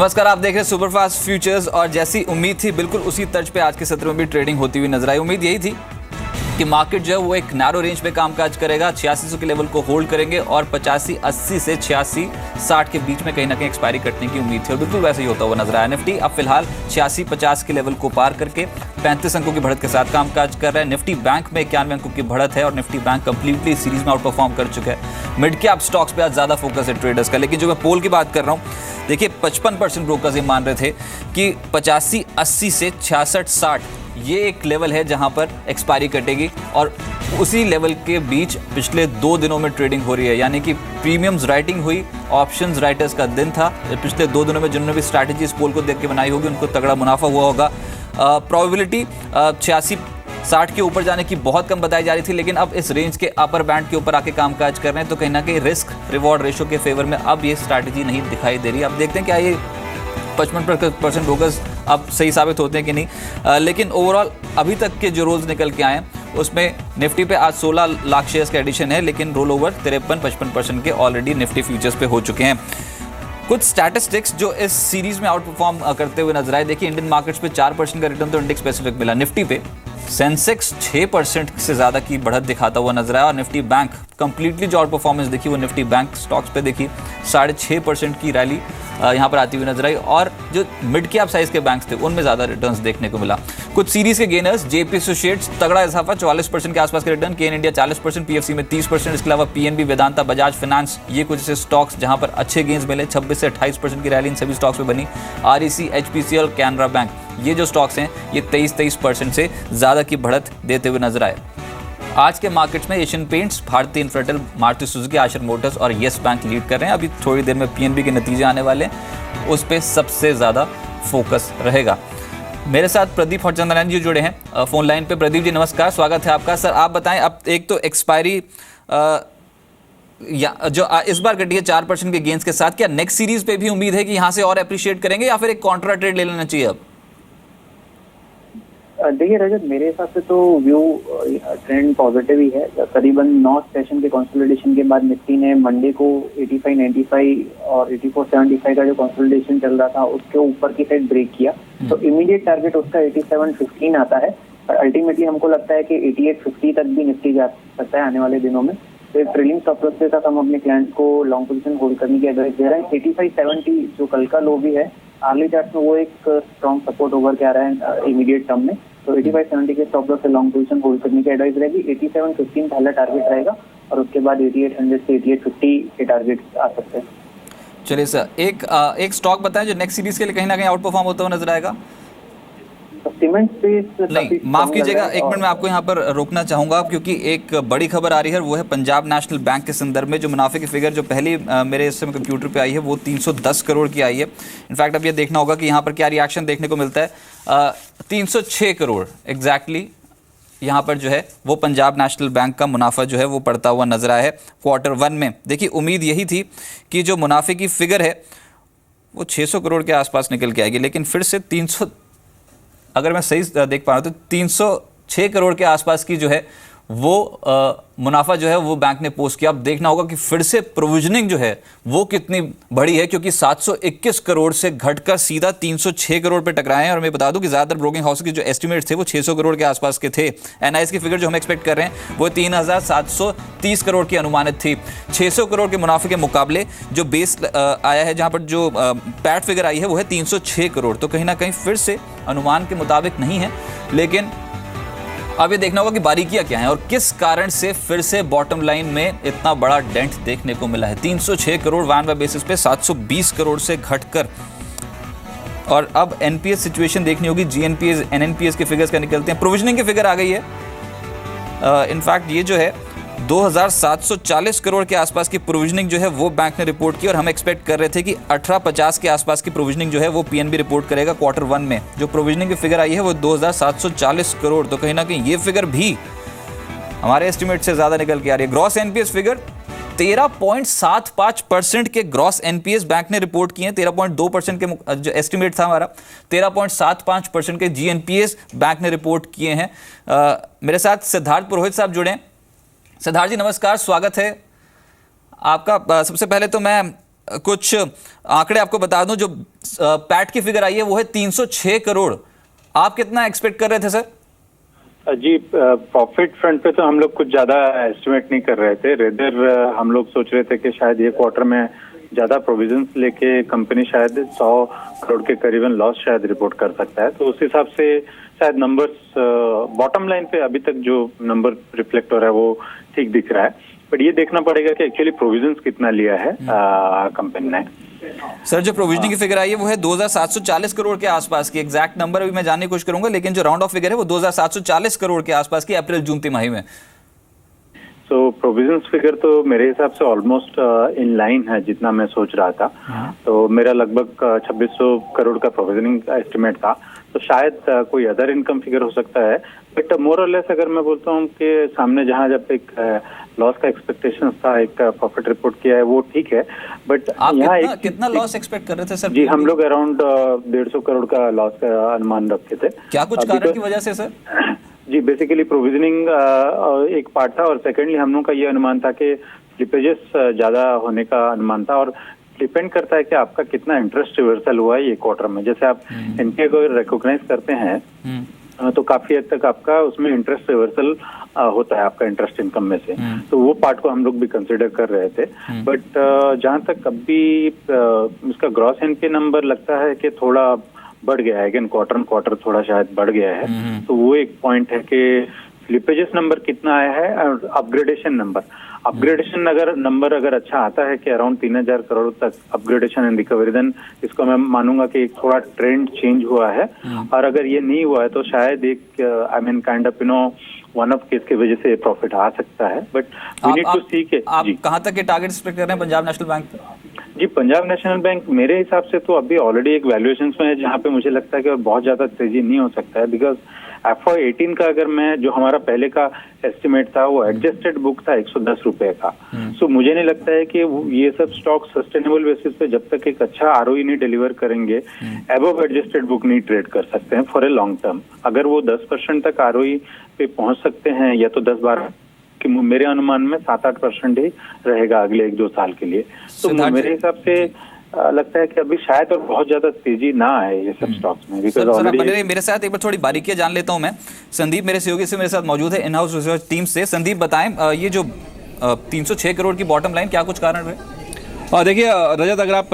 नमस्कार, आप देख रहे हैं सुपरफास्ट फ्यूचर्स। और जैसी उम्मीद थी बिल्कुल उसी तर्ज पे आज के सत्र में भी ट्रेडिंग होती हुई नजर आई। उम्मीद यही थी कि मार्केट जो है वो एक नैरो रेंज पे कामकाज करेगा, 8600 के लेवल को होल्ड करेंगे और 8580 से 8660 के बीच में कहीं ना कहीं एक्सपायरी कटने की उम्मीद थी और बिल्कुल वैसे ही होता हुआ नजर आया। निफ्टी अब फिलहाल 8650 के लेवल को पार करके 35 अंकों की बढ़त के साथ कामकाज कर रहा है। निफ्टी बैंक में 91 अंकों की बढ़त है और निफ्टी बैंक कंप्लीटली सीरीज में आउट परफॉर्म कर चुका है। मिड कैप स्टॉक्स पे आज ज्यादा फोकस है ट्रेडर्स का, लेकिन जो मैं पोल की बात कर रहा हूं, देखिए 55% ब्रोकर्स ये मान रहे थे कि 8580 से 6660 ये एक लेवल है जहां पर एक्सपायरी कटेगी और उसी लेवल के बीच पिछले 2 दिनों में ट्रेडिंग हो रही है। यानी कि प्रीमियम्स राइटिंग हुई, ऑप्शंस राइटर्स का दिन था। पिछले 2 दिनों में जिन्होंने भी स्ट्रैटेजी इस पोल को देख के बनाई होगी उनको तगड़ा मुनाफा हुआ होगा। प्रोबेबिलिटी 86-60 के ऊपर जाने की बहुत कम बताई जा रही थी, लेकिन अब इस रेंज के अपर बैंड के ऊपर आके कामकाज कर रहे हैं, तो कहीं ना कहीं रिस्क रिवॉर्ड रेशो के फेवर में अब ये स्ट्रैटेजी नहीं दिखाई दे रही। अब देखते हैं क्या ये 55% ब्रोकर्स अब सही साबित होते हैं कि नहीं। लेकिन ओवरऑल अभी तक के जो रोल्स निकल के आए हैं उसमें निफ्टी पे आज 16 लाख शेयर्स का एडिशन है, लेकिन रोल ओवर 53-55% के ऑलरेडी निफ्टी फ्यूचर्स पे हो चुके हैं। कुछ स्टैटिस्टिक्स जो इस सीरीज में आउट परफॉर्म करते हुए नजर आए। देखिए इंडियन मार्केट्स पे 4% का रिटर्न तो इंडेक्स स्पेसिफिक मिला। निफ्टी पे सेंसेक्स 6% से ज्यादा की बढ़त दिखाता हुआ नजर आया और निफ्टी बैंक कंप्लीटली जो आउट परफॉर्मेंस देखी वो निफ्टी बैंक स्टॉक्स पे देखी 6.5% की रैली यहाँ पर आती हुई नजर आई और जो मिड कैप साइज के बैंक्स थे उनमें ज्यादा रिटर्न्स देखने को मिला। कुछ सीरीज के गेनर्स, जेपी एसोसिएट्स तगड़ा इजाफा 44% के आसपास के रिटर्न, केन इंडिया 40%, पीएफसी में 30%, इसके अलावा पीएनबी, वेदांता, बजाज फाइनेंस ये कुछ ऐसे स्टॉक्स जहां पर अच्छे गेन्स मिले। 26 से 28% की रैली इन सभी स्टॉक्स में बनी। आरईसी, एचपीसीएल, कैनरा बैंक ये जो स्टॉक्स हैं ये 23% से ज्यादा की बढ़त देते हुए नजर आए। आज के मार्केट्स में Asian Paints, Bharti Infratel, Maruti Suzuki, Eicher Motors और येस बैंक लीड कर रहे हैं। अभी थोड़ी देर में पीएनबी के नतीजे आने वाले हैं, उस पर सबसे ज़्यादा फोकस रहेगा। मेरे साथ प्रदीप हरचंद्रन जी जुड़े हैं फोन लाइन पे। प्रदीप जी नमस्कार, स्वागत है आपका। सर आप बताएं, अब एक तो एक्सपायरी जो इस बार घटी है 4% के गेंस के साथ, क्या नेक्स्ट सीरीज पे भी उम्मीद है कि यहाँ से और अप्रिशिएट करेंगे या फिर एक कॉन्ट्रा ट्रेड ले लेना चाहिए अब? देखिए रजत, मेरे हिसाब से तो व्यू ट्रेंड पॉजिटिव ही है। करीबन 9 सेशन के कंसोलिडेशन के बाद निफ्टी ने मंडे को 85.95 और 84.75 का जो कंसोलिडेशन चल रहा था उसके ऊपर की साइड ब्रेक किया, तो इमीडिएट टारगेट उसका 87.15 आता है और अल्टीमेटली हमको लगता है कि 88.50 तक भी निफ्टी जा सकता है आने वाले दिनों में। तो एक ट्रेलिंग स्टॉप लॉस के साथ हम अपने क्लाइंट्स को लॉन्ग पोजीशन होल्ड करने की एडवाइस दे रहे हैं। 85.70 जो कल का लो भी है अर्ली चार्ट में, वो एक स्ट्रॉन्ग सपोर्ट ओवर के आ रहा है इमीडिएट टर्म में। तो 85.70 के स्टॉप लॉस से लॉन्ग पोजीशन होल्ड करने की एडवाइस रहेगी। 87.15 पहला टारगेट रहेगा और उसके बाद 8800 से 8850 के टारगेट आ सकते हैं। चलिए सर, एक स्टॉक बताएं जो नेक्स्ट सीरीज के लिए कहीं ना कहीं आउट परफॉर्म होता हुआ नजर आएगा। सीमेंट स्पेस नहीं, माफ कीजिएगा, एक मिनट में आपको यहाँ पर रोकना चाहूंगा क्योंकि एक बड़ी खबर आ रही है, वो है पंजाब नेशनल बैंक के संदर्भ में। जो मुनाफे की फिगर जो पहली मेरे इस समय कंप्यूटर पे आई है वो 310 करोड़ की आई है। इनफैक्ट अब ये देखना होगा कि यहाँ पर क्या रिएक्शन देखने को मिलता है। 306 करोड़ एग्जैक्टली यहाँ पर जो है वो पंजाब नेशनल बैंक का मुनाफा जो है वो पड़ता हुआ नजर आया है Q1 में। देखिए उम्मीद यही थी कि जो मुनाफे की फिगर है वो 600 करोड़ के आसपास निकल के आएगी, लेकिन फिर से 300, अगर मैं सही देख पा रहा हूं तो 306 करोड़ के आसपास की जो है वो मुनाफा जो है वो बैंक ने पोस्ट किया। अब देखना होगा कि फिर से प्रोविजनिंग जो है वो कितनी बड़ी है, क्योंकि 721 करोड़ से घटकर सीधा 306 करोड़ पे टकराए हैं। और मैं बता दूं कि ज़्यादातर ब्रोकिंग हाउस के जो एस्टिमेट्स थे वो 600 करोड़ के आसपास के थे। एनआईएस की फिगर जो हम एक्सपेक्ट कर रहे हैं वो 3730 करोड़ की अनुमानित थी। 600 करोड़ के मुनाफे के मुकाबले जो बेस आया है, जहाँ पर जो पैट फिगर आई है वो है 306 करोड़। तो कहीं ना कहीं फिर से अनुमान के मुताबिक नहीं है, लेकिन अब ये देखना होगा कि बारीकियां क्या हैं और किस कारण से फिर से बॉटम लाइन में इतना बड़ा डेंट देखने को मिला है। 306 करोड़ वैन बाय बेसिस पे 720 करोड़ से घटकर, और अब एनपीएस सिचुएशन देखनी होगी। जीएनपीएस, एनएनपीएस के फिगर्स का निकलते हैं। प्रोविजनिंग की फिगर आ गई है। इनफैक्ट ये जो है 2740 करोड़ के आसपास की प्रोविजनिंग जो है वो बैंक ने रिपोर्ट की और हम एक्सपेक्ट कर रहे थे कि 1850 के आसपास की प्रोविजनिंग जो है वो पीएनबी रिपोर्ट करेगा Q1 में। जो प्रोविजनिंग की फिगर आई है वो 2740 करोड़। तो कहीं ना कहीं ये फिगर भी हमारे एस्टिमेट से ज़्यादा निकल के आ रही है। ग्रॉस एनपीएस फिगर 13.75% के ग्रॉस एनपीएस बैंक ने रिपोर्ट किए हैं। 13.2% के जो एस्टिमेट था हमारा, 13.75% के जीएनपीएस बैंक ने रिपोर्ट किए हैं। मेरे साथ सिद्धार्थ पुरोहित साहब जुड़े हैं। सिद्धार्थ जी नमस्कार, स्वागत है आपका। सबसे पहले तो मैं कुछ आंकड़े आपको बता दूं, जो पैट की फिगर आई है वो है 306 करोड़। आप कितना एक्सपेक्ट कर रहे थे सर? जी, प्रॉफिट फ्रंट पे तो हम लोग कुछ ज्यादा एस्टिमेट नहीं कर रहे थे। रेदर हम लोग सोच रहे थे कि शायद ये क्वार्टर में ज्यादा प्रोविजंस लेके कंपनी शायद 100 करोड़ के करीबन लॉस शायद रिपोर्ट कर सकता है। तो उस हिसाब से शायद नंबर्स बॉटम लाइन पे अभी तक जो नंबर रिफ्लेक्ट हो रहा है वो ठीक दिख रहा है। बट ये देखना पड़ेगा कि एक्चुअली प्रोविजंस कितना लिया है कंपनी ने। सर, जो प्रोविजनिंग की फिगर आई है वो है 2740 करोड़ के आसपास की। एग्जैक्ट नंबर अभी मैं जानने की कोशिश करूंगा, लेकिन जो राउंड ऑफ फिगर है वो 2740 करोड़ के आसपास की अप्रैल जून तिमाही में। तो प्रोविजंस फिगर तो मेरे हिसाब से ऑलमोस्ट इन लाइन है जितना मैं सोच रहा था। तो मेरा लगभग 2600 करोड़ का प्रोविजनिंग एस्टिमेट था। तो शायद कोई अदर इनकम फिगर हो सकता है। बट मोर और लेस अगर मैं बोलता हूँ कि सामने जहाँ जब एक लॉस का एक्सपेक्टेशन था, एक प्रॉफिट रिपोर्ट किया है, वो ठीक है। बट आप यहाँ कितना लॉस एक्सपेक्ट कर रहे थे सर? जी, हम लोग अराउंड 150 करोड़ का लॉस का अनुमान रखते थे। क्या कुछ कारण की वजह से सर? जी, बेसिकली प्रोविजनिंग एक पार्ट था, और सेकेंडली हम लोग का ये अनुमान था कि स्लिपेजेस ज्यादा होने का अनुमान था। और डिपेंड करता है कि आपका कितना इंटरेस्ट रिवर्सल हुआ है ये क्वार्टर में। जैसे आप एनपीए को रिकॉग्नाइज करते हैं तो काफी हद तक आपका उसमें इंटरेस्ट रिवर्सल होता है आपका इंटरेस्ट इनकम में से। तो वो पार्ट को हम लोग भी कंसिडर कर रहे थे। बट जहां तक अभी इसका ग्रॉस एनपीए नंबर लगता है कि थोड़ा बढ़ गया है, अगेन क्वार्टर थोड़ा शायद बढ़ गया है। तो वो एक पॉइंट है कि स्लिपेजेस नंबर कितना आया है और अपग्रेडेशन नंबर अगर अच्छा आता है कि अराउंड 3000 करोड़ तक अपग्रेडेशन एंड रिकवरी, देन इसको मैं मानूंगा कि एक थोड़ा ट्रेंड चेंज हुआ है। और अगर ये नहीं हुआ है तो शायद एक kind of one of case की वजह से प्रॉफिट आ सकता है। बट वी नीड टू सी के आप कहां तक के टारगेट एक्सपेक्ट कर रहे हैं पंजाब नेशनल बैंक? जी, पंजाब नेशनल बैंक मेरे हिसाब से तो अभी ऑलरेडी एक वैल्यूएशन में है जहां पे मुझे लगता है कि और बहुत ज्यादा तेजी नहीं हो सकता है। बिकॉज FY18 का अगर मैं जो हमारा पहले का एस्टिमेट था वो एडजस्टेड बुक था 110 रुपए का। सो मुझे नहीं लगता है कि ये सब स्टॉक सस्टेनेबल बेसिस पे जब तक एक अच्छा ROE नहीं डिलीवर करेंगे अबव एडजस्टेड बुक नहीं ट्रेड कर सकते हैं फॉर ए लॉन्ग टर्म। अगर वो 10% तक ROE पे पहुंच सकते हैं या तो 10-12 कि मेरे अनुमान में 7-8% ही रहेगा अगले 1-2 साल के लिए। तो मेरे हिसाब से लगता है कि अभी शायद और बहुत ज्यादा तेजी ना आए ये सब स्टॉक्स में। सर, मेरे साथ एक बार थोड़ी बारीकियां जान लेता हूं मैं। संदीप मेरे सहयोगी से मेरे साथ मौजूद है इन हाउस रिसर्च टीम से। संदीप, बताएं ये जो 306 करोड़ की बॉटम लाइन, क्या कुछ कारण रहे? देखिए रजत, अगर आप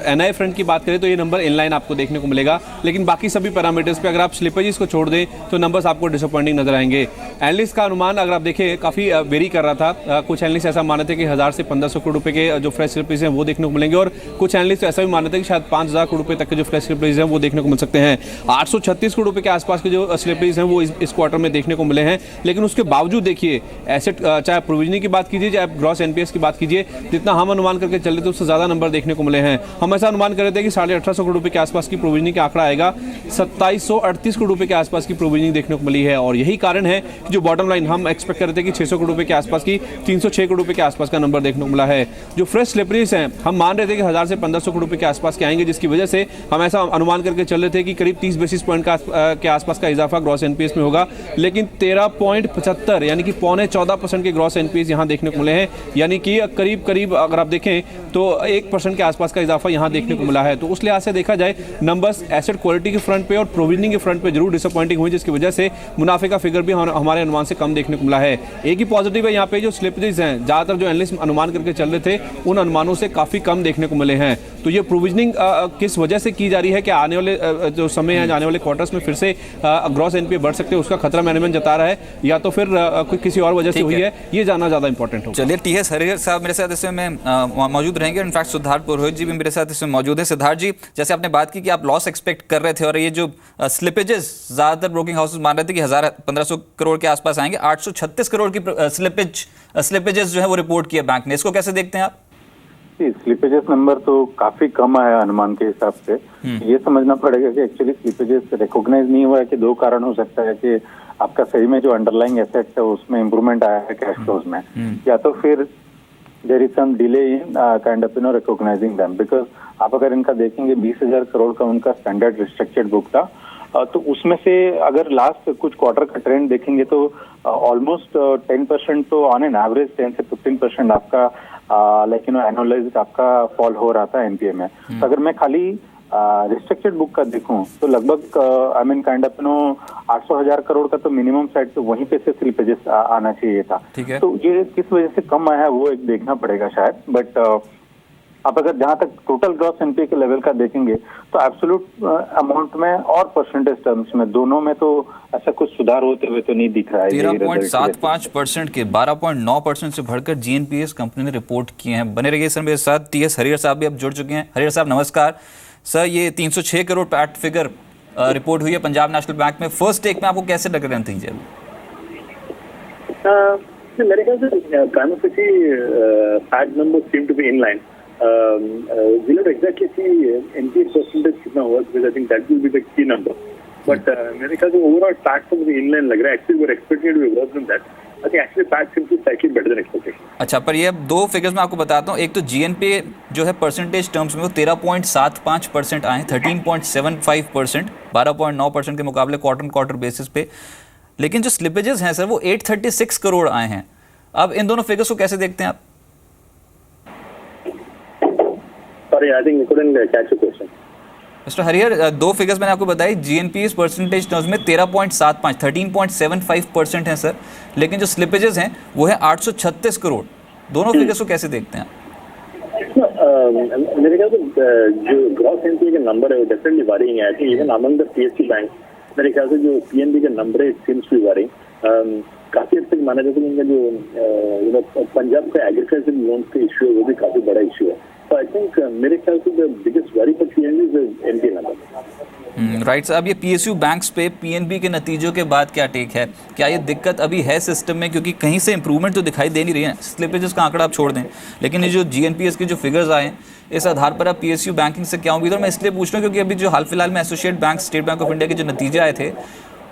एनआई फ्रंट की बात करें तो ये नंबर इनलाइन आपको देखने को मिलेगा, लेकिन बाकी सभी पैरामीटर्स पे अगर आप स्लिपेजेस को छोड़ दें तो नंबर्स आपको डिसअपॉइंटिंग नजर आएंगे। एनालिस्ट का अनुमान अगर आप देखें काफ़ी वेरी कर रहा था। कुछ एनालिस्ट ऐसा माने थे कि 1000 से 1500 करोड़ रुपए के जो फ्रेश स्लिपेज हैं वो देखने को मिलेंगे, और कुछ एनालिस्ट ऐसा भी माने थे कि शायद 5000 करोड़ रुपए तक के जो फ्रेश स्लिपेज हैं वो देखने को मिल सकते हैं। 836 करोड़ रुपए के आसपास के जो स्लिपेज हैं वो इस क्वार्टर में देखने को मिले हैं। लेकिन उसके बावजूद देखिए एसेट, चाहे प्रोविजनिंग की बात कीजिए चाहे ग्रॉस एनपीएस की बात कीजिए, जितना हम अनुमान करके चल रहे थे उससे नंबर देखने को मिले हैं। हम ऐसा अनुमान कर रहे थे कि 1850 करोड़ रुपए के आसपास की प्रोविजनिंग का आंकड़ा आएगा। 2738 करोड़ रुपए के आसपास की प्रोविजनिंग देखने को मिली है, और यही कारण है कि जो बॉटम लाइन हम एक्सपेक्ट कर रहे थे कि 600 करोड़ रुपए के आसपास की 306 करोड़ रुपए के आसपास का नंबर देखने को मिला है। जो फ्रेश स्लिपरीज हैं हम मान रहे थे कि 1000 से 1500 करोड़ रुपए के आसपास के आएंगे, जिसकी वजह से हम ऐसा अनुमान करके चल रहे थे कि करीब 30 बेसिस पॉइंट के आसपास का इजाफा ग्रॉस एनपीएस में होगा। लेकिन 13.75 यानी कि 14.25% के ग्रॉस एनपीएस यहां देखने को मिले हैं, यानी कि करीब अगर आप देखें तो 1% के आसपास का इजाफा यहां देखने को मिला है। तो उस लिहाज से देखा जाए नंबर्स एसेट क्वालिटी के फ्रंट पे और प्रोविजनिंग के फ्रंट पे जरूर डिसअपॉइंटिंग हुई, जिसकी वजह से मुनाफे का फिगर भी हमारे अनुमान से कम देखने को मिला है। एक ही पॉजिटिव है यहाँ पे, जो स्लिपेजेस हैं ज्यादातर जो एनालिस्ट अनुमान करके चल रहे थे उन अनुमानों से काफी कम देखने को मिले हैं। तो ये प्रोविजनिंग किस वजह से की जा रही है कि आने वाले जो समय है, आने वाले क्वार्टर्स में फिर से ग्रॉस एनपीए बढ़ सकते हैं, उसका खतरा मैनेजमेंट जता रहा है, या तो फिर किसी और वजह से हुई है, ये जानना ज्यादा इंपॉर्टेंट होगा। चलिए, TS हरिहर साहब मेरे साथ इसमें मौजूद रहेंगे। इनफैक्ट सिद्धार्थ पुरोहित जी भी मेरे साथ इसमें मौजूद है। सिद्धार्थ जी, जैसे आपने बात की कि आप लॉस एक्सपेक्ट कर रहे थे, और ये जो स्लिपेजेस ज्यादातर ब्रोकिंग हाउसेस मान रहे थे कि 1500 करोड़ के आसपास आएंगे, 836 करोड़ की स्लिपेजेस जो है वो रिपोर्ट किया बैंक ने, इसको कैसे देखते हैं आप? स्लिपेजेस नंबर तो काफी कम आया अनुमान के हिसाब से। ये समझना पड़ेगा कि एक्चुअली स्लिपेजेस रिकॉग्नाइज नहीं हुआ है कि दो कारण हो सकता है कि आपका सही में जो अंडरलाइंग एसेट्स है उसमें इंप्रूवमेंट आया है कैश फ्लोज में, या तो फिर there is some delay in kind of recognizing them. Because आप अगर इनका देखेंगे 20,000 करोड़ का उनका स्टैंडर्ड रिस्ट्रक्चर्ड बुक था, तो उसमें से अगर लास्ट कुछ क्वार्टर का ट्रेंड देखेंगे तो ऑलमोस्ट 10% तो ऑन एन एवरेज 10 से 15% आपका लेकिन एनुअलाइज्ड आपका फॉल हो रहा था एनपीए में। तो अगर मैं खाली रिस्ट्रिक्टेड बुक का देखूं तो लगभग I mean kind of 800,000 crore का तो मिनिमम साइड पे वहीं पे से स्लिपेजेस आना चाहिए था। ठीक है। तो ये किस वजह से कम आया है वो एक देखना पड़ेगा शायद। बट आप अगर जहां तक टोटल ग्रॉस एनपीए के लेवल का देखेंगे तो एब्सोल्यूट अमाउंट में और परसेंटेज टर्म्स में दोनों में तो ऐसा कुछ सुधार होते हुए तो नहीं दिख रहा है। 13.75% के 12.9% से बढ़कर जीएनपीएस कंपनी ने रिपोर्ट किए हैं। बने रहिए सर मेरे साथ। टीएस हरिहर साहब भी अब जुड़ चुके हैं। हरिहर साहब नमस्कार। सर ये 306 करोड़ पैट फिगर रिपोर्ट हुई है पंजाब नेशनल बैंक में। फर्स्ट टेक में आपको कैसे लग रहे हैं? मेरे ख्याल से PAT number seem to be in line. we'll not exactly see NPA percentage कितना हुआ because I think that will be the key number. But मेरे ख्याल से overall PAT तो मुझे inline लग रहा है. Actually we're expecting to be worse than that. I think actually PAT seems to be slightly better than expectation. अच्छा, पर ये अब दो फिगर्स मैं आपको बताता हूँ। एक तो जीएनपीए जो है परसेंटेज टर्म्स में वो 13.75% आए, 13.75%, 12.9% के मुकाबले क्वार्टर बेसिस पे। लेकिन जो स्लिपेजेस हैं सर वो 836 करोड़ आए हैं। अब इन दोनों फिगर्स को कैसे देखते हैं आप? Sorry, I think we couldn't catch your question. Mister Harihar, दो फिगर्स मैंने आपको बताई। जीएनपीएस परसेंटेज टर्म्स में 13.75, 13.75% है सर। लेकिन जो स्लिपेजेस हैं वो है 836 करोड़। दोनों फिगर्स को कैसे देखते हैं? मेरे ख्याल से जो ग्रॉस एनपीए का नंबर है वो डेफिनेटली वरीइंग है। I think even among the PSU bank मेरे ख्याल से जो पीएनबी का नंबर है it seems to B worrying. काफी हद तक माना जाता है कि जो पंजाब का एग्रीकल्चर लोन्स का इशू है वो भी काफी बड़ा इशू है। So I think मेरे ख्याल से the biggest worry for PNB is the NPA number. Right sir. अब ये पीएसयू बैंक्स पे पीएनबी के नतीजों के बाद क्या टेक है? क्या ये दिक्कत अभी है सिस्टम में? क्योंकि कहीं से इंप्रूवमेंट तो दिखाई दे नहीं रही है। स्लिपेजेस का आंकड़ा आप छोड़ दें, लेकिन ये जो जीएनपीएस के जो फिगर्स आए हैं इस आधार पर अब पीएसयू बैंकिंग से क्या उम्मीद है? मैं इसलिए पूछ रहा हूँ क्योंकि अभी जो हाल फिलहाल में associate bank, state bank of India के जो नतीजे आए थे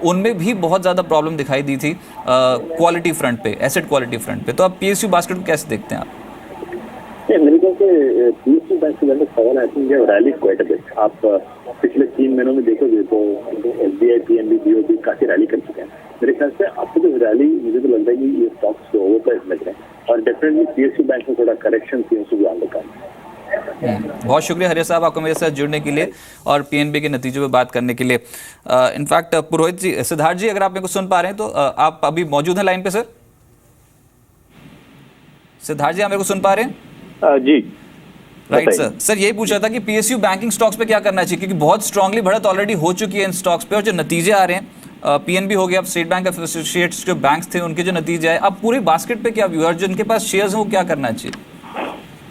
उनमें भी बहुत ज़्यादा प्रॉब्लम दिखाई दी थी क्वालिटी फ्रंट पे, एसेट क्वालिटी फ्रंट पे। तो अब पीएसयू बास्केट को कैसे देखते हैं आप? मेरे ख्याल से पीएसयू बैंक से सवाल I think rally quite a bit. आप पिछले 3 महीनों में देखोगे तो एसबीआई, पीएनबी, बीओबी काफी रैली कर चुके हैं। मेरे ख्याल से आपको जो रैली मुझे तो लगता है कि ये स्टॉक्स ओवर प्राइस लग रहे हैं और डेफिनेटली पीएसयू बैंक में थोड़ा correction seems to be on the card. बहुत शुक्रिया हरिहर साहब आपको मेरे साथ जुड़ने के लिए और पीएनबी के नतीजों पे बात करने के लिए। इनफैक्ट पुरोहित जी, सिद्धार्थ जी, अगर आप मेरे को सुन पा रहे हैं तो आप अभी मौजूद हैं लाइन पे? सर सिद्धार्थ जी, आप मेरे को सुन पा रहे हैं? जी राइट सर। सर यही पूछा था कि पीएसयू बैंकिंग स्टॉक्स पे क्या करना चाहिए, क्योंकि बहुत स्ट्रांगली बढ़त ऑलरेडी हो चुकी है इन स्टॉक्स पे और जो नतीजे आ रहे हैं, पीएनबी हो गया, अब स्टेट बैंक ऑफ एसोसिएट्स जो बैंक्स थे उनके जो नतीजे आए, अब पूरी बास्केट पे क्या व्यू है और जिनके पास शेयर्स हैं वो क्या करना चाहिए?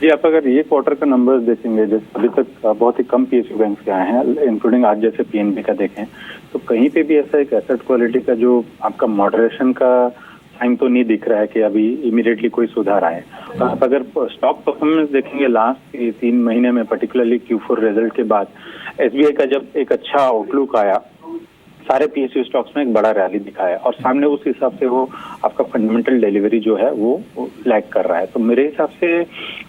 जी, आप अगर ये क्वार्टर का नंबर्स देखेंगे, जैसे अभी तक बहुत ही कम पीएसयू बैंक्स के आए हैं, इंक्लूडिंग आज जैसे पीएनबी का देखें, तो कहीं पे भी ऐसा एक एसेट क्वालिटी का जो आपका मॉडरेशन का साइन तो नहीं दिख रहा है कि अभी इमीडिएटली कोई सुधार आए। आप अगर स्टॉक परफॉर्मेंस देखेंगे लास्ट 3 महीने में, पर्टिकुलरली Q4 रिजल्ट के बाद एसबीआई का जब एक अच्छा आउटलुक आया, सारे पीएसयू स्टॉक्स में एक बड़ा रैली दिखाया और सामने उस हिसाब से वो आपका फंडामेंटल डिलीवरी जो है वो लैग कर रहा है। तो मेरे हिसाब से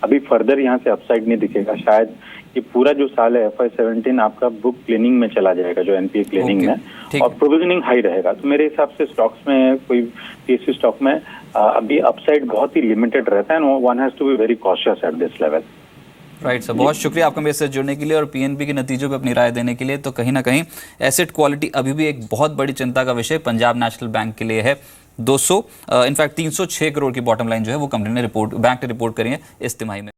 अभी फर्दर यहाँ से अपसाइड नहीं दिखेगा। शायद ये पूरा जो साल है FY17 आपका बुक क्लीनिंग में चला जाएगा, जो एनपीए क्लीनिंग में, और प्रोविजनिंग हाई रहेगा। तो मेरे हिसाब से स्टॉक्स में, कोई पीएसयू स्टॉक में अभी अपसाइड बहुत ही लिमिटेड रहता है and one has to be very cautious at this level. Right sir, बहुत शुक्रिया आपका मेरे साथ जुड़ने के लिए और पीएनबी के नतीजों पे अपनी राय देने के लिए। तो कहीं ना कहीं एसेट क्वालिटी अभी भी एक बहुत बड़ी चिंता का विषय पंजाब नेशनल बैंक के लिए है। 200 इनफैक्ट 306 करोड़ की बॉटम लाइन जो है वो कंपनी ने बैंक ने रिपोर्ट करी है इस तिमाही में।